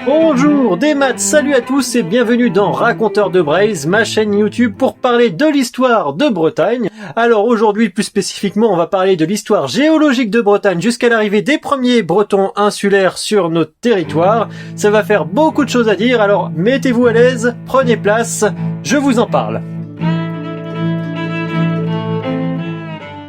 Bonjour, des maths, salut à tous et bienvenue dans Raconteur de Braise, ma chaîne YouTube pour parler de l'histoire de Bretagne. Alors aujourd'hui, plus spécifiquement, on va parler de l'histoire géologique de Bretagne jusqu'à l'arrivée des premiers Bretons insulaires sur notre territoire. Ça va faire beaucoup de choses à dire, alors mettez-vous à l'aise, prenez place, je vous en parle.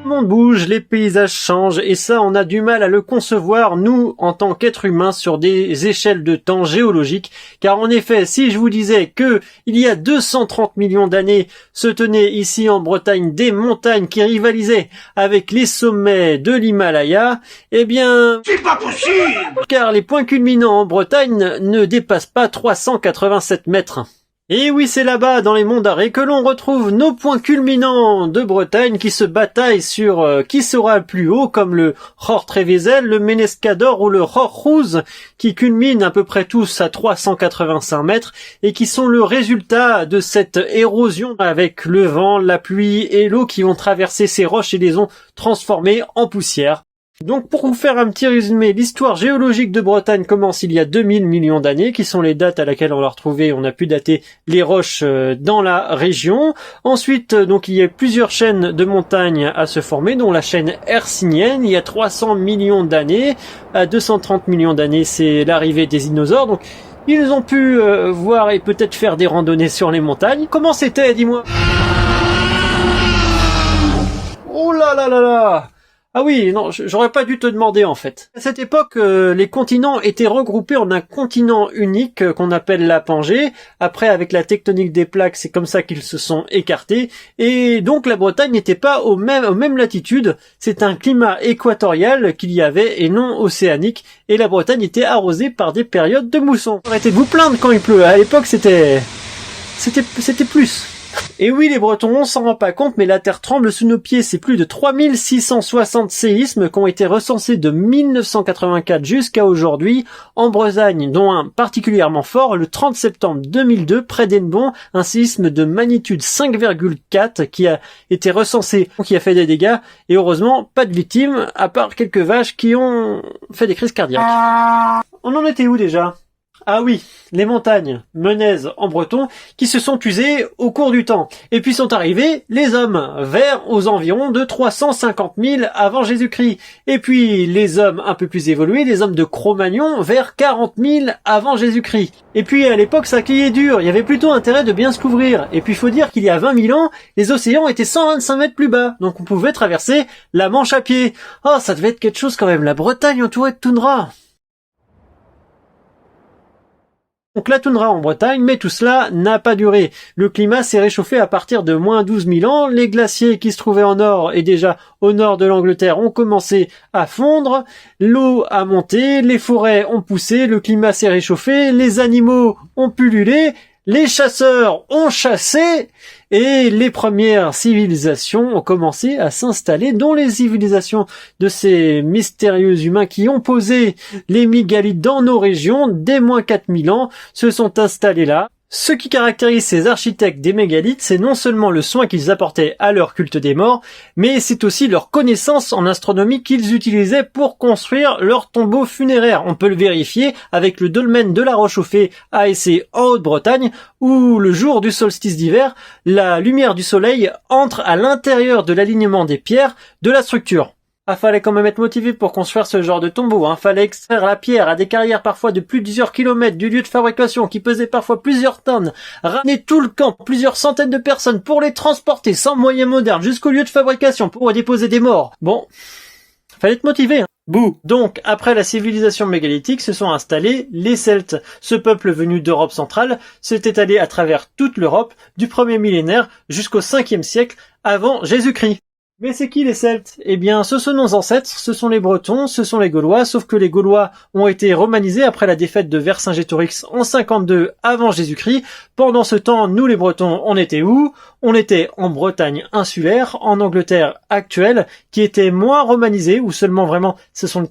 Le monde bouge, les paysages changent et ça on a du mal à le concevoir nous en tant qu'êtres humains sur des échelles de temps géologiques, car en effet si je vous disais que il y a 230 millions d'années se tenaient ici en Bretagne des montagnes qui rivalisaient avec les sommets de l'Himalaya, eh bien c'est pas possible, car les points culminants en Bretagne ne dépassent pas 387 mètres. Et oui, c'est là-bas, dans les monts d'Arrée, que l'on retrouve nos points culminants de Bretagne qui se bataillent sur qui sera le plus haut, comme le Ror Trévézel, le Ménescador ou le Ror Rouze, qui culminent à peu près tous à 385 mètres et qui sont le résultat de cette érosion avec le vent, la pluie et l'eau qui ont traversé ces roches et les ont transformées en poussière. Donc pour vous faire un petit résumé, l'histoire géologique de Bretagne commence il y a 2000 millions d'années, qui sont les dates à laquelle on l'a retrouvé, on a pu dater les roches dans la région. Ensuite, donc il y a plusieurs chaînes de montagnes à se former, dont la chaîne hercynienne, il y a 300 millions d'années. À 230 millions d'années, c'est l'arrivée des dinosaures, donc ils ont pu voir et peut-être faire des randonnées sur les montagnes. Comment c'était, dis-moi? Oh là là là là! Ah oui, non, j'aurais pas dû te demander en fait. À cette époque, les continents étaient regroupés en un continent unique qu'on appelle la Pangée. Après, avec la tectonique des plaques, c'est comme ça qu'ils se sont écartés. Et donc la Bretagne n'était pas aux mêmes latitudes. C'est un climat équatorial qu'il y avait et non océanique. Et la Bretagne était arrosée par des périodes de mousson. Arrêtez de vous plaindre quand il pleut. À l'époque, c'était plus. Et oui, les Bretons, on s'en rend pas compte, mais la terre tremble sous nos pieds. C'est plus de 3660 séismes qui ont été recensés de 1984 jusqu'à aujourd'hui en Bretagne, dont un particulièrement fort, le 30 septembre 2002, près d'Hennebon, un séisme de magnitude 5,4 qui a été recensé, qui a fait des dégâts, et heureusement, pas de victimes, à part quelques vaches qui ont fait des crises cardiaques. On en était où déjà ? Ah oui, les montagnes menaises en breton qui se sont usées au cours du temps. Et puis sont arrivés les hommes, vers aux environs de 350 000 avant Jésus-Christ. Et puis les hommes un peu plus évolués, les hommes de Cro-Magnon, vers 40 000 avant Jésus-Christ. Et puis à l'époque ça clignait dur, il y avait plutôt intérêt de bien se couvrir. Et puis il faut dire qu'il y a 20 000 ans, les océans étaient 125 mètres plus bas. Donc on pouvait traverser la Manche à pied. Oh, ça devait être quelque chose quand même, la Bretagne entourée de toundra. Donc la toundra en Bretagne, mais tout cela n'a pas duré. Le climat s'est réchauffé à partir de moins 12 000 ans. Les glaciers qui se trouvaient en nord et déjà au nord de l'Angleterre ont commencé à fondre. L'eau a monté, les forêts ont poussé, le climat s'est réchauffé, les animaux ont pullulé, les chasseurs ont chassé et les premières civilisations ont commencé à s'installer, dont les civilisations de ces mystérieux humains qui ont posé les mégalithes dans nos régions dès moins 4000 ans se sont installés là. Ce qui caractérise ces architectes des mégalithes, c'est non seulement le soin qu'ils apportaient à leur culte des morts, mais c'est aussi leur connaissance en astronomie qu'ils utilisaient pour construire leurs tombeaux funéraires. On peut le vérifier avec le dolmen de la Rochauffée à Essé en Haute-Bretagne, où le jour du solstice d'hiver, la lumière du soleil entre à l'intérieur de l'alignement des pierres de la structure. Ah, fallait quand même être motivé pour construire ce genre de tombeau, hein. Fallait extraire la pierre à des carrières parfois de plusieurs kilomètres du lieu de fabrication qui pesait parfois plusieurs tonnes, ramener tout le camp, plusieurs centaines de personnes pour les transporter sans moyens modernes jusqu'au lieu de fabrication pour déposer des morts. Bon, fallait être motivé, hein. Bouh. Donc, après la civilisation mégalithique, se sont installés les Celtes. Ce peuple venu d'Europe centrale s'est étalé à travers toute l'Europe du premier millénaire jusqu'au 5e siècle avant Jésus-Christ. Mais c'est qui les Celtes? Eh bien, ce sont nos ancêtres, ce sont les Bretons, ce sont les Gaulois, sauf que les Gaulois ont été romanisés après la défaite de Vercingétorix en 52 avant Jésus-Christ. Pendant ce temps, nous les Bretons, on était où? On était en Bretagne insulaire, en Angleterre actuelle, qui était moins romanisée, ou seulement vraiment,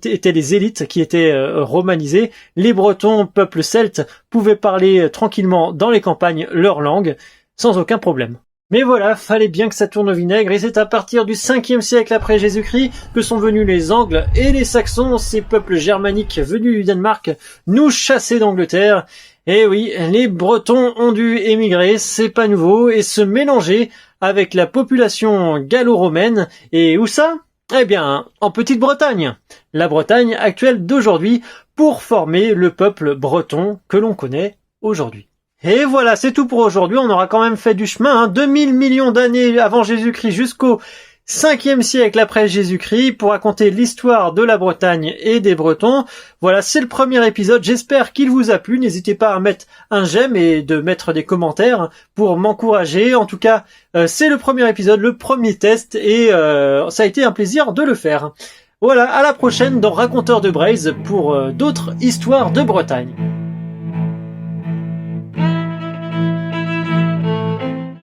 étaient les élites qui étaient romanisées. Les Bretons, peuple celte, pouvaient parler tranquillement dans les campagnes leur langue, sans aucun problème. Mais voilà, fallait bien que ça tourne au vinaigre, et c'est à partir du 5e siècle après Jésus-Christ que sont venus les Angles et les Saxons, ces peuples germaniques venus du Danemark, nous chasser d'Angleterre. Et oui, les Bretons ont dû émigrer, c'est pas nouveau, et se mélanger avec la population gallo-romaine. Et où ça? Eh bien, en Petite-Bretagne, la Bretagne actuelle d'aujourd'hui, pour former le peuple breton que l'on connaît aujourd'hui. Et voilà, c'est tout pour aujourd'hui. On aura quand même fait du chemin, 2000 millions d'années avant Jésus-Christ jusqu'au 5e siècle après Jésus-Christ pour raconter l'histoire de la Bretagne et des Bretons. Voilà, c'est le premier épisode. J'espère qu'il vous a plu. N'hésitez pas à mettre un j'aime et de mettre des commentaires pour m'encourager. En tout cas, c'est le premier épisode, le premier test, et ça a été un plaisir de le faire. Voilà, à la prochaine dans Raconteur de Braise pour d'autres histoires de Bretagne.